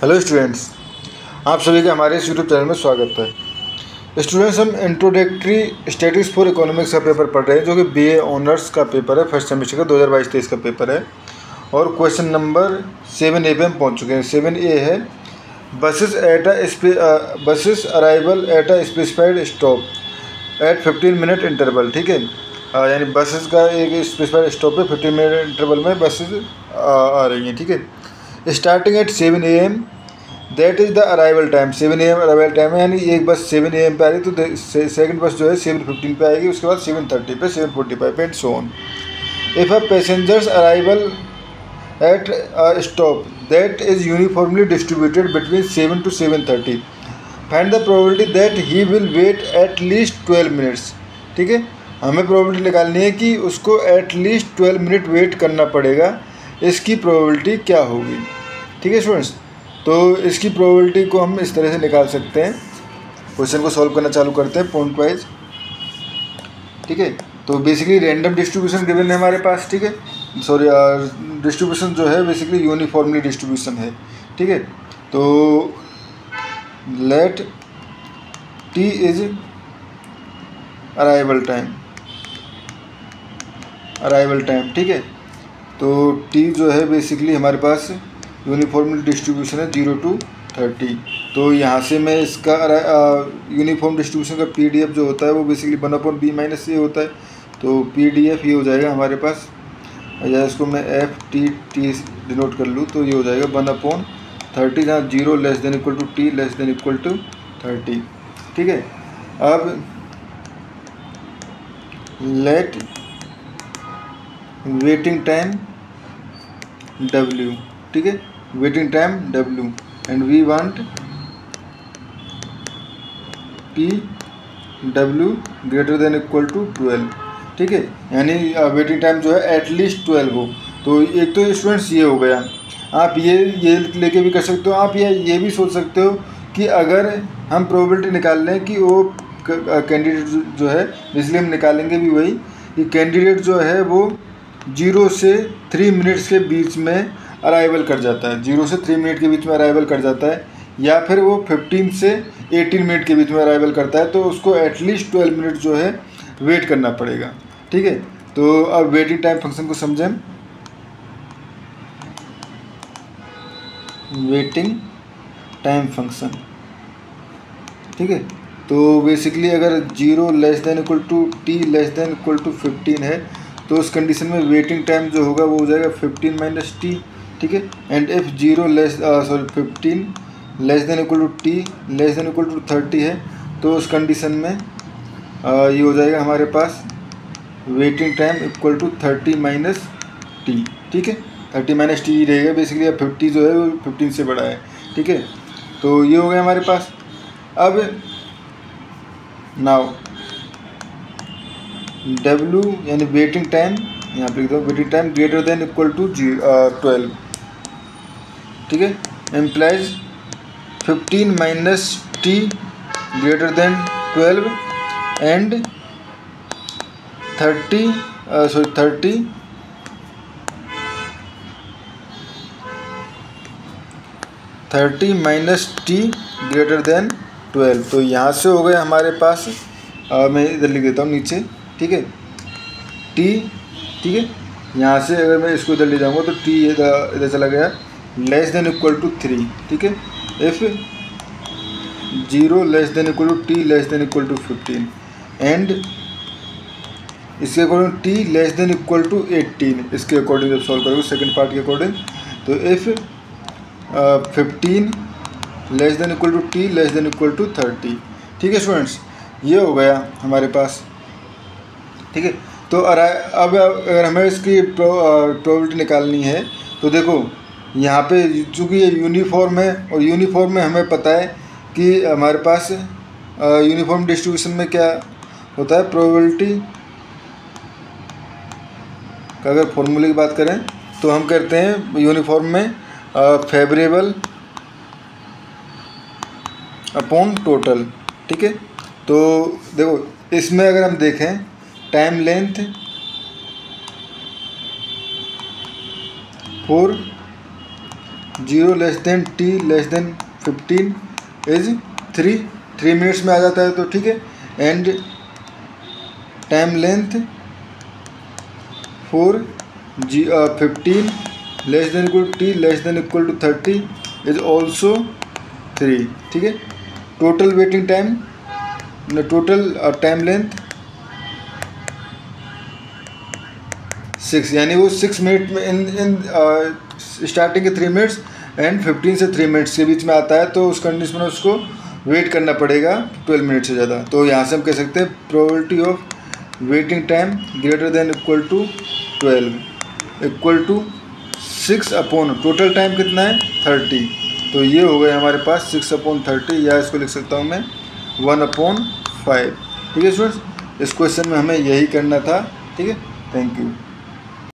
Hello students, आप सभी का हमारे इस यूट्यूब चैनल में स्वागत है। स्टूडेंट्स, हम इंट्रोडक्टरी स्टैटिस्टिक्स फॉर इकोनॉमिक्स का पेपर पढ़ रहे हैं, जो कि बीए ऑनर्स का पेपर है, फर्स्ट सेमेस्टर का 2022-23 का पेपर है। और क्वेश्चन नंबर 7A पे हम पहुंच चुके हैं। 7A है buses arrival at a specified stop at 15 minute interval. ठीक है, यानी बसेस का एक स्पेसिफाइड स्टॉप पे 15 मिनट इंटरवल में बसेस आ रही हैं। ठीक है, starting at 7 AM, that is the arrival time. 7 AM arrival time है, यानी एक बस 7 AM पे आ रही तो सेकंड बस जो है 7:15 पे आएगी, उसके बाद 7:30 पे, 7:45 पे, and so on. If a passengers arrival at a stop that is uniformly distributed between 7 to 7:30, find the probability that he will wait at least 12 minutes. ठीक है, हमें प्रोबेबिलिटी निकालनी है कि उसको एट लीस्ट 12 मिनट वेट करना पड़ेगा। इसकी प्रोबेबिलिटी क्या होगी? ठीक है स्टूडेंट्स, तो इसकी प्रोबेबिलिटी को हम इस तरह से निकाल सकते हैं। क्वेश्चन को सॉल्व करना चालू करते हैं पॉइंट वाइज। ठीक है, तो बेसिकली रैंडम डिस्ट्रीब्यूशन गिवन है हमारे पास। ठीक है, सॉरी, डिस्ट्रीब्यूशन जो है बेसिकली यूनिफॉर्मली डिस्ट्रीब्यूशन है। ठीक है, तो let T is arrival time. ठीक है, तो टी जो है बेसिकली हमारे पास यूनिफॉर्म डिस्ट्रीब्यूशन है 0 to 30। तो यहाँ से मैं इसका यूनिफॉर्म डिस्ट्रीब्यूशन का PDF जो होता है वो बेसिकली 1/b - a होता है। तो PDF ये हो जाएगा हमारे पास, या इसको मैं FT डिनोट कर लूँ तो ये हो जाएगा 1/30, जहाँ 0 <= t <= 30। ठीक है, अब लेट वेटिंग टाइम W। ठीक है, waiting time W and we want PW > 12। ठीक है, यानी वेटिंग टाइम जो है एटलीस्ट 12 हो। तो एक तो स्टूडेंट्स ये हो गया। आप ये लेके भी कर सकते हो। आप ये भी सोच सकते हो कि अगर हम प्रोबेबिलिटी निकाल लें कि वो कैंडिडेट जो है, इसलिए हम निकालेंगे भी वही कि कैंडिडेट जो है वो 0 से 3 मिनट्स के बीच में अराइवल कर जाता है, 0 से 3 मिनट के बीच में अराइवल कर जाता है, या फिर वो 15 से 18 मिनट के बीच में अराइवल करता है, तो उसको एटलीस्ट 12 मिनट जो है वेट करना पड़ेगा। ठीक है, तो अब वेटिंग टाइम फंक्शन को समझें। वेटिंग टाइम फंक्शन, ठीक है, तो बेसिकली अगर 0 <= t <= 15 है, तो उस कंडीशन में वेटिंग टाइम जो होगा वो हो जाएगा 15 - t। ठीक है, एंड इफ 15 <= t <= 30 है, तो उस कंडीशन में ये हो जाएगा हमारे पास वेटिंग टाइम = 30 - t। ठीक है, 30 - t रहेगा बेसिकली। अब 50 जो है वो 15 से बड़ा है। ठीक है, तो ये हो गया हमारे पास। अब नाउ W यानी वेटिंग टाइम, यहाँ पे लिख दो वेटिंग टाइम > 12। ठीक है, एम्प्लाइज 15 - t > 12 एंड 30 - t > 12। तो यहाँ से हो गया हमारे पास, मैं इधर लिख देता हूँ नीचे। ठीक है, t, ठीक है, यहाँ से अगर मैं इसको इधर ले जाऊँगा तो t इधर चला गया, <= 3। ठीक है, इफ़ 0 <= t <= 15 एंड इसके अकॉर्डिंग t <= 18, इसके अकॉर्डिंग जब सॉल्व करोगे सेकंड पार्ट के अकॉर्डिंग, तो इफ़ 15 <= t <= 30। ठीक है स्टूडेंट्स, ये हो गया हमारे पास। ठीक है, तो अब अगर हमें इसकी प्रोबेबिलिटी निकालनी है, तो देखो यहाँ पे चूँकि ये यूनिफॉर्म है, और यूनिफॉर्म में हमें पता है कि हमारे पास यूनिफॉर्म डिस्ट्रीब्यूशन में क्या होता है, प्रोबेबिलिटी का अगर फॉर्मूले की बात करें तो हम करते हैं यूनिफॉर्म में फेवरेबल अपॉन टोटल। ठीक है, तो देखो इसमें अगर हम देखें time length for 0 less than t less than 15 is 3 minutes में आ जाता है, तो ठीक है। And time length for 15 less than equal t less than equal to 30 is also 3, ठीक है। Total waiting time, total time length 6, यानी वो 6 मिनट में इन स्टार्टिंग के 3 मिनट्स एंड 15 से 3 मिनट्स के बीच में आता है, तो उस कंडीशन में उसको वेट करना पड़ेगा 12 मिनट से ज़्यादा। तो यहाँ से हम कह सकते हैं probability of waiting time greater than equal to 12 equal to 6 upon total time कितना है 30। तो ये हो गए हमारे पास 6/30, या इसको लिख सकता हूँ मैं 1/5, ठीक है स्टूडेंट्स। इस क्वेश्चन में हमें यही करना था, ठीक है। Thank you.